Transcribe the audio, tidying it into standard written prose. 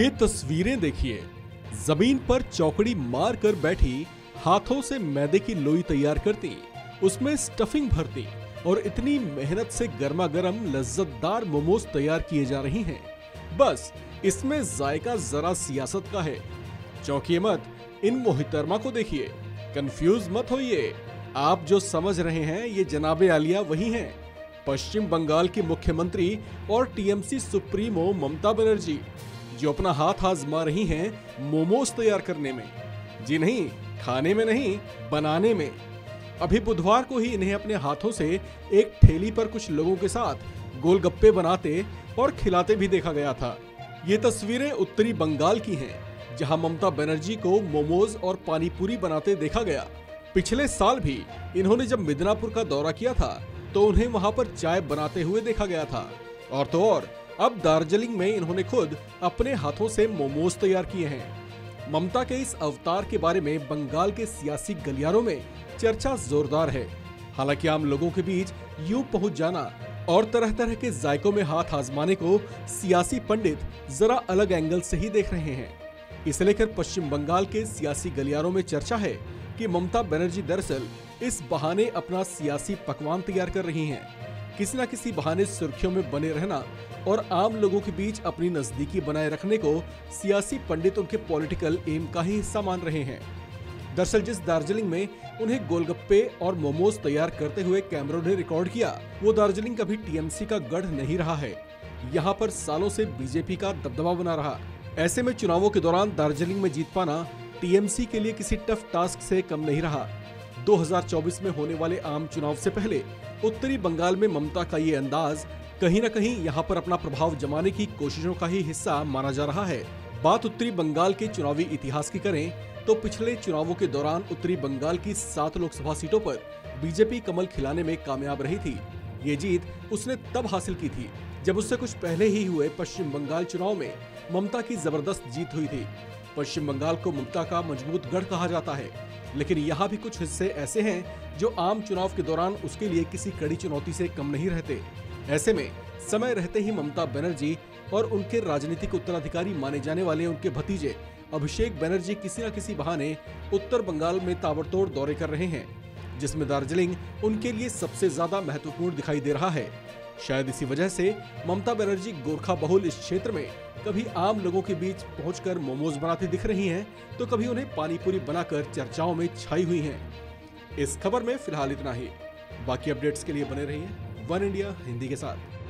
ये तस्वीरें देखिए। जमीन पर चौकड़ी मार कर बैठी, हाथों से मैदे की लोई तैयार करती, उसमें स्टफिंग भरती और इतनी मेहनत से गर्मा गर्म लज्जतदार मोमोज तैयार किए जा रही हैं। बस इसमें जायका जरा सियासत का है। चौंकिए मत, इन मोहतरमा को देखिए, कंफ्यूज मत होइए। आप जो समझ रहे हैं ये जनाबे आलिया वही हैं, पश्चिम बंगाल की मुख्यमंत्री और टीएमसी सुप्रीमो ममता बनर्जी, जो अपना हाथ आजमा रही हैं मोमोज तैयार करने में। जी नहीं, खाने में नहीं, बनाने में। अभी बुधवार को ही इन्हें अपने हाथों से एक ठेली पर कुछ लोगों के साथ गोलगप्पे बनाते और खिलाते भी देखा गया था। ये तस्वीरें उत्तरी बंगाल की हैं, जहां ममता बनर्जी को मोमोज और पानीपुरी बनाते देखा गया। पिछले साल भी इन्होंने जब मिदनापुर का दौरा किया था तो उन्हें वहां पर चाय बनाते हुए देखा गया था। और तो और अब दार्जिलिंग में इन्होंने खुद अपने हाथों से मोमोज तैयार किए हैं। ममता के इस अवतार के बारे में बंगाल के सियासी गलियारों में चर्चा जोरदार है। हालांकि आम लोगों के बीच यूं पहुंच जाना और तरह तरह के जायकों में हाथ आजमाने को सियासी पंडित जरा अलग एंगल से ही देख रहे हैं। इसे लेकर पश्चिम बंगाल के सियासी गलियारों में चर्चा है कि ममता बनर्जी दरअसल इस बहाने अपना सियासी पकवान तैयार कर रही हैं। किसी न किसी बहाने सुर्खियों में बने रहना और आम लोगों के बीच अपनी नजदीकी बनाए रखने को सियासी पंडित उनके पॉलिटिकल एम का ही हिस्सा मान रहे हैं। दरअसल जिस दार्जिलिंग में उन्हें गोलगप्पे और मोमोज तैयार करते हुए कैमरों ने रिकॉर्ड किया, वो दार्जिलिंग कभी टीएमसी का गढ़ नहीं रहा है। यहाँ पर सालों से बीजेपी का दबदबा बना रहा। ऐसे में चुनावों के दौरान दार्जिलिंग में जीत पाना टीएमसी के लिए किसी टफ टास्क से कम नहीं रहा। 2024 में होने वाले आम चुनाव से पहले उत्तरी बंगाल में ममता का ये अंदाज कहीं न कहीं यहाँ पर अपना प्रभाव जमाने की कोशिशों का ही हिस्सा माना जा रहा है। बात उत्तरी बंगाल के चुनावी इतिहास की करें तो पिछले चुनावों के दौरान उत्तरी बंगाल की 7 लोकसभा सीटों पर बीजेपी कमल खिलाने में कामयाब रही थी। ये जीत उसने तब हासिल की थी जब उससे कुछ पहले ही हुए पश्चिम बंगाल चुनाव में ममता की जबरदस्त जीत हुई थी। पश्चिम बंगाल को ममता का मजबूत गढ़ कहा जाता है, लेकिन यहाँ भी कुछ हिस्से ऐसे हैं जो आम चुनाव के दौरान उसके लिए किसी कड़ी चुनौती से कम नहीं रहते। ऐसे में समय रहते ही ममता बनर्जी और उनके राजनीतिक उत्तराधिकारी माने जाने वाले उनके भतीजे अभिषेक बनर्जी किसी न किसी बहाने उत्तर बंगाल में ताबड़तोड़ दौरे कर रहे हैं, जिसमें दार्जिलिंग उनके लिए सबसे ज्यादा महत्वपूर्ण दिखाई दे रहा है। शायद इसी वजह से ममता बनर्जी गोरखा बहुल इस क्षेत्र में कभी आम लोगों के बीच पहुंचकर मोमोज बनाती दिख रही हैं, तो कभी उन्हें पानीपुरी बनाकर चर्चाओं में छाई हुई हैं। इस खबर में फिलहाल इतना ही। बाकी अपडेट्स के लिए बने रहिए वन इंडिया हिंदी के साथ।